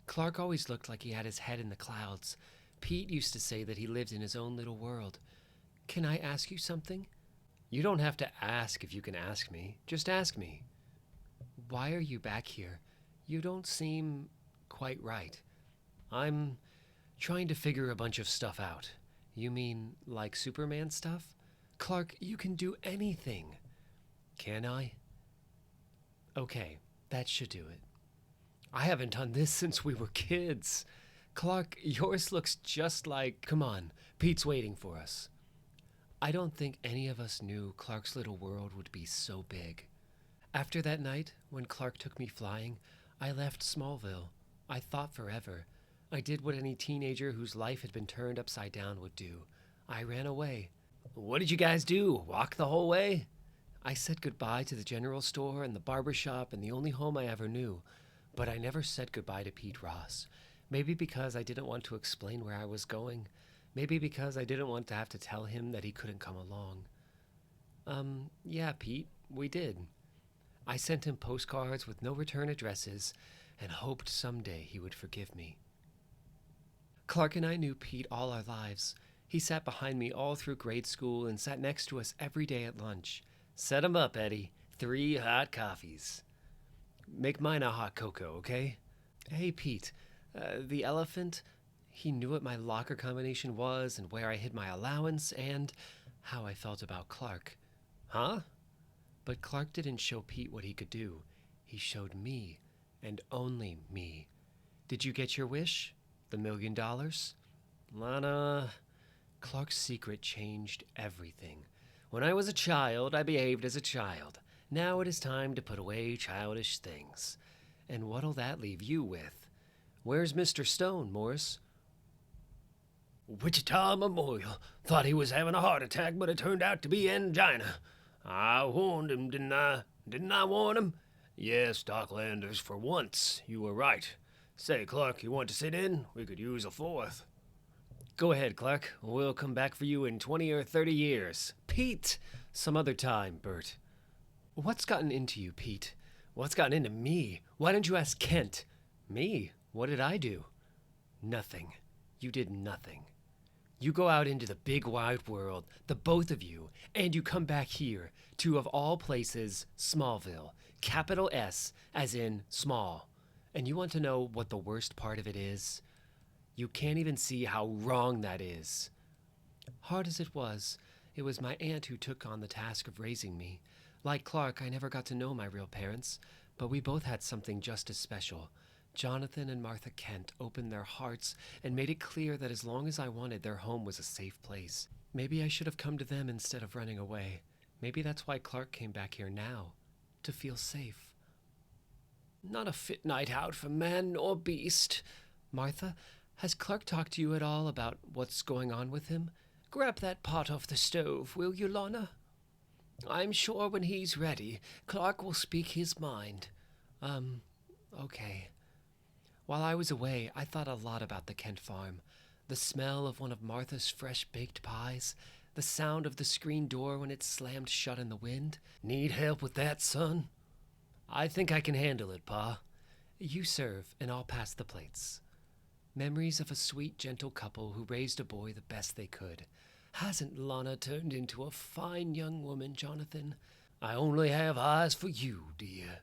Clark always looked like he had his head in the clouds. Pete used to say that he lived in his own little world. Can I ask you something? You don't have to ask if you can ask me. Just ask me. Why are you back here? You don't seem quite right. I'm trying to figure a bunch of stuff out. You mean like Superman stuff? Clark, you can do anything. Can I? Okay, that should do it. I haven't done this since we were kids. Clark, yours looks just like... Come on, Pete's waiting for us. I don't think any of us knew Clark's little world would be so big. After that night, when Clark took me flying, I left Smallville. I thought forever. I did what any teenager whose life had been turned upside down would do. I ran away. What did you guys do? Walk the whole way? I said goodbye to the general store and the barber shop and the only home I ever knew. But I never said goodbye to Pete Ross. Maybe because I didn't want to explain where I was going. Maybe because I didn't want to have to tell him that he couldn't come along. Yeah, Pete, we did. I sent him postcards with no return addresses and hoped someday he would forgive me. Clark and I knew Pete all our lives. He sat behind me all through grade school and sat next to us every day at lunch. Set 'em up, Eddie. 3 hot coffees. Make mine a hot cocoa, okay? Hey, Pete, the elephant, he knew what my locker combination was and where I hid my allowance and how I felt about Clark. Huh? But Clark didn't show Pete what he could do. He showed me, and only me. Did you get your wish? The $1 million? Lana, Clark's secret changed everything. When I was a child, I behaved as a child. Now it is time to put away childish things. And what'll that leave you with? Where's Mr. Stone, Morris? Wichita Memorial. Thought he was having a heart attack, but it turned out to be angina. I warned him, didn't I? Didn't I warn him? Yes, Doc Landers, for once, you were right. Say, Clark, you want to sit in? We could use a fourth. Go ahead, Clark. We'll come back for you in 20 or 30 years. Pete! Some other time, Bert. What's gotten into you, Pete? What's gotten into me? Why don't you ask Kent? Me? What did I do? Nothing. You did nothing. You go out into the big wide world, the both of you, and you come back here to, of all places, Smallville. Capital S, as in small. And you want to know what the worst part of it is? You can't even see how wrong that is. Hard as it was my aunt who took on the task of raising me. Like Clark, I never got to know my real parents, but we both had something just as special. Jonathan and Martha Kent opened their hearts and made it clear that as long as I wanted, their home was a safe place. Maybe I should have come to them instead of running away. Maybe that's why Clark came back here now, to feel safe. Not a fit night out for man or beast. Martha, has Clark talked to you at all about what's going on with him? Grab that pot off the stove, will you, Lana? I'm sure when he's ready, Clark will speak his mind. Okay. While I was away, I thought a lot about the Kent farm. The smell of one of Martha's fresh baked pies, the sound of the screen door when it slammed shut in the wind. Need help with that, son? I think I can handle it, Pa. You serve, and I'll pass the plates. Memories of a sweet, gentle couple who raised a boy the best they could. Hasn't Lana turned into a fine young woman, Jonathan? I only have eyes for you, dear.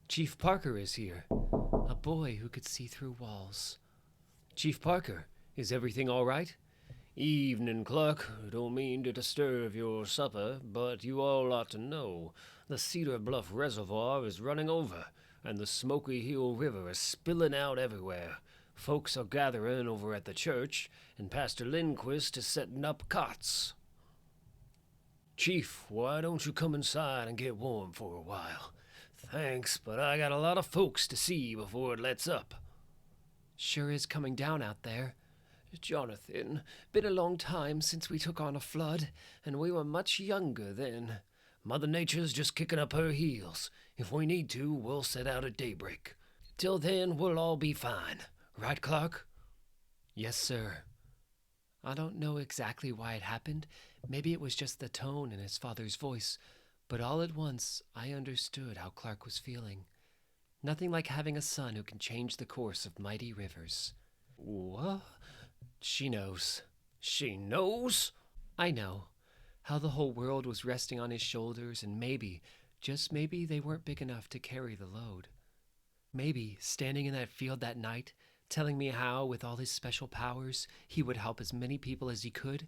Chief Parker is here. A boy who could see through walls. Chief Parker, is everything all right? Evening, Clark. Don't mean to disturb your supper, but you all ought to know. The Cedar Bluff Reservoir is running over, and the Smoky Hill River is spilling out everywhere. Folks are gathering over at the church, and Pastor Lindquist is setting up cots. Chief, why don't you come inside and get warm for a while? Thanks, but I got a lot of folks to see before it lets up. Sure is coming down out there. Jonathan, been a long time since we took on a flood, and we were much younger then. Mother Nature's just kicking up her heels. If we need to, we'll set out at daybreak. Till then, we'll all be fine. Right, Clark? Yes, sir. I don't know exactly why it happened. Maybe it was just the tone in his father's voice. But all at once, I understood how Clark was feeling. Nothing like having a son who can change the course of mighty rivers. What? She knows. She knows? I know. How the whole world was resting on his shoulders, and maybe, just maybe, they weren't big enough to carry the load. Maybe, standing in that field that night, telling me how, with all his special powers, he would help as many people as he could,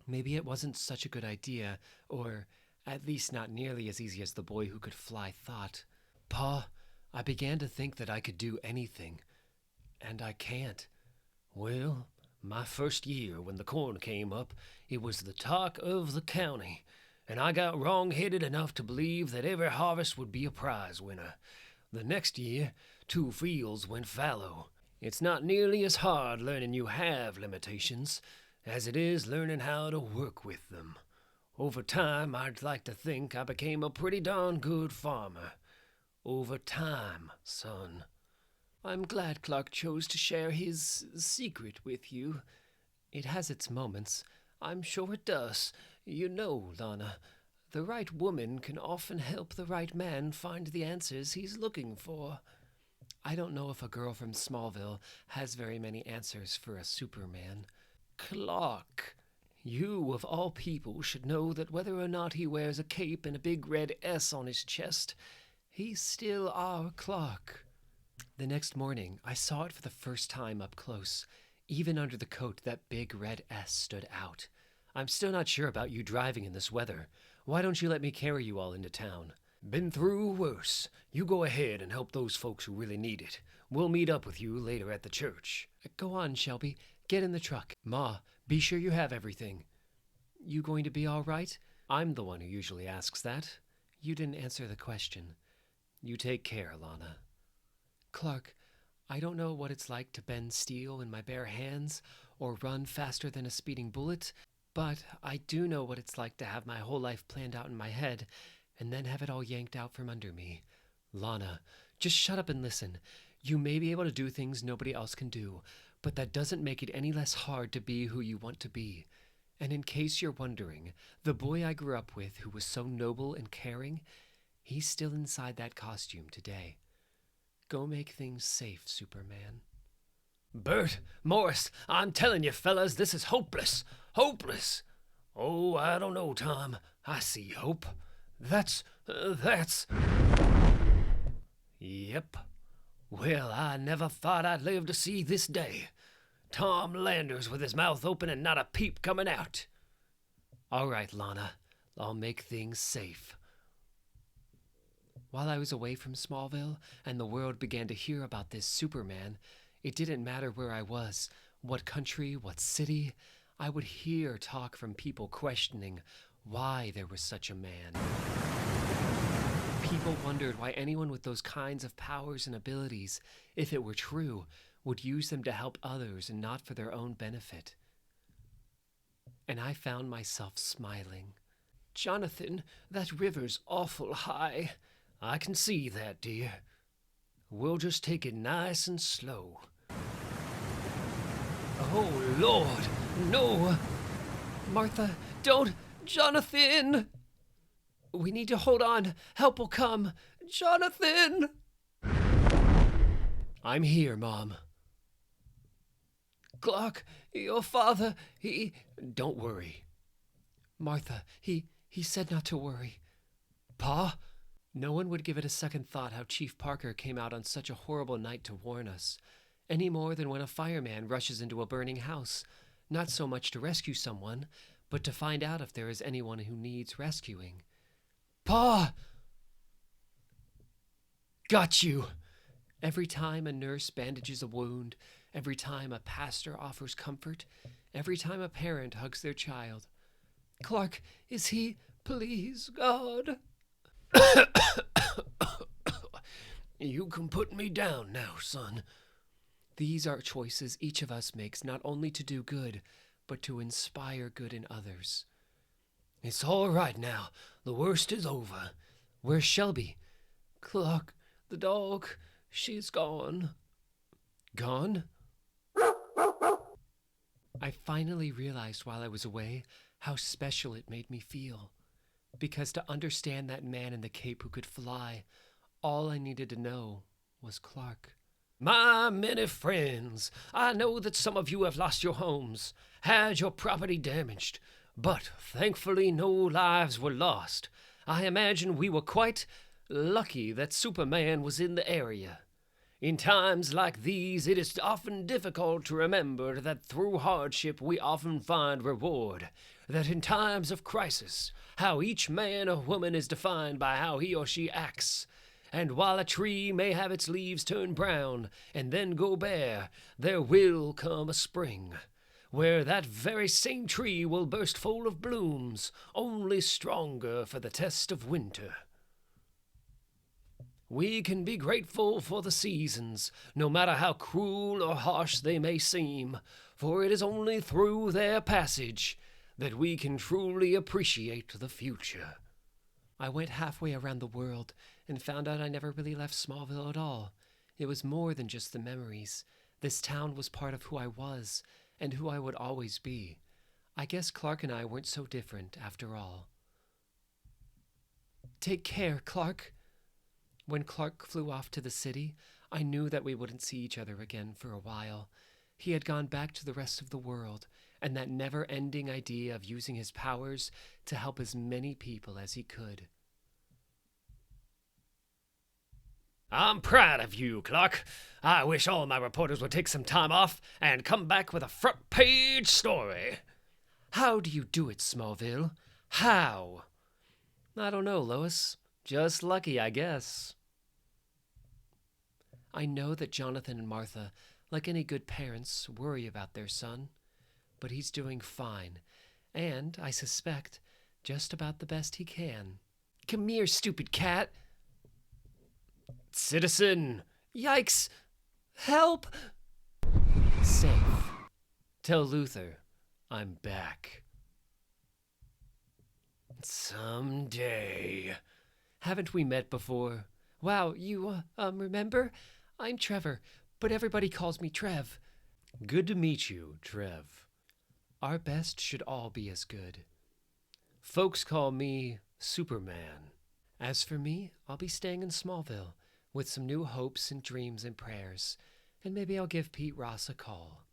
maybe it wasn't such a good idea, or at least not nearly as easy as the boy who could fly thought. Pa, I began to think that I could do anything, and I can't. Well, my first year when the corn came up, it was the talk of the county, and I got wrong-headed enough to believe that every harvest would be a prize winner. The next year, 2 fields went fallow. It's not nearly as hard learning you have limitations as it is learning how to work with them. Over time, I'd like to think I became a pretty darn good farmer. Over time, son. I'm glad Clark chose to share his secret with you. It has its moments. I'm sure it does. You know, Lana, the right woman can often help the right man find the answers he's looking for. I don't know if a girl from Smallville has very many answers for a Superman. Clark, you of all people should know that whether or not he wears a cape and a big red S on his chest, he's still our Clark. The next morning, I saw it for the first time up close. Even under the coat, that big red S stood out. I'm still not sure about you driving in this weather. Why don't you let me carry you all into town? Been through worse. You go ahead and help those folks who really need it. We'll meet up with you later at the church. Go on, Shelby. Get in the truck. Ma, be sure you have everything. You going to be all right? I'm the one who usually asks that. You didn't answer the question. You take care, Lana. Clark, I don't know what it's like to bend steel in my bare hands or run faster than a speeding bullet, but I do know what it's like to have my whole life planned out in my head and then have it all yanked out from under me. Lana, just shut up and listen. You may be able to do things nobody else can do, but that doesn't make it any less hard to be who you want to be. And in case you're wondering, the boy I grew up with who was so noble and caring, He's still inside that costume today. Go make things safe, Superman. Bert, Morris, I'm telling you, fellas, this is hopeless. Hopeless. Oh, I don't know, Tom. I see hope. That's... Yep. Well, I never thought I'd live to see this day. Tom Landers with his mouth open and not a peep coming out. All right, Lana. I'll make things safe. While I was away from Smallville and the world began to hear about this Superman, it didn't matter where I was, what country, what city. I would hear talk from people questioning why there was such a man. People wondered why anyone with those kinds of powers and abilities, if it were true, would use them to help others and not for their own benefit. And I found myself smiling. Jonathan, that river's awful high. I can see that, dear. We'll just take it nice and slow. Oh, Lord, no! Martha, don't! Jonathan! We need to hold on. Help will come. Jonathan! I'm here, Mom. Clark, your father, he... Don't worry. Martha, he said not to worry. Pa? No one would give it a second thought how Chief Parker came out on such a horrible night to warn us, any more than when a fireman rushes into a burning house, not so much to rescue someone, but to find out if there is anyone who needs rescuing. Pa! Got you! Every time a nurse bandages a wound, every time a pastor offers comfort, every time a parent hugs their child. Clark, is he? Please, God. You can put me down now, son. These are choices each of us makes not only to do good, but to inspire good in others. It's all right now. The worst is over. Where's Shelby? Clark, the dog, she's gone. Gone? I finally realized while I was away how special it made me feel. Because to understand that man in the cape who could fly, all I needed to know was Clark. My many friends, I know that some of you have lost your homes, had your property damaged, but thankfully no lives were lost. I imagine we were quite lucky that Superman was in the area. In times like these, it is often difficult to remember that through hardship we often find reward, that in times of crisis, how each man or woman is defined by how he or she acts. And while a tree may have its leaves turn brown and then go bare, there will come a spring, where that very same tree will burst full of blooms, only stronger for the test of winter. We can be grateful for the seasons, no matter how cruel or harsh they may seem, for it is only through their passage that we can truly appreciate the future. I went halfway around the world and found out I never really left Smallville at all. It was more than just the memories. This town was part of who I was and who I would always be. I guess Clark and I weren't so different after all. Take care, Clark. When Clark flew off to the city, I knew that we wouldn't see each other again for a while. He had gone back to the rest of the world, and that never-ending idea of using his powers to help as many people as he could. I'm proud of you, Clark. I wish all my reporters would take some time off and come back with a front-page story. How do you do it, Smallville? How? I don't know, Lois. Just lucky, I guess. I know that Jonathan and Martha, like any good parents, worry about their son. But he's doing fine, and, I suspect, just about the best he can. Come here, stupid cat. Citizen. Yikes! Help! Safe. Tell Luthor I'm back. Someday. Haven't we met before? Wow, you, remember? I'm Trevor, but everybody calls me Trev. Good to meet you, Trev. Our best should all be as good. Folks call me Superman. As for me, I'll be staying in Smallville with some new hopes and dreams and prayers, and maybe I'll give Pete Ross a call.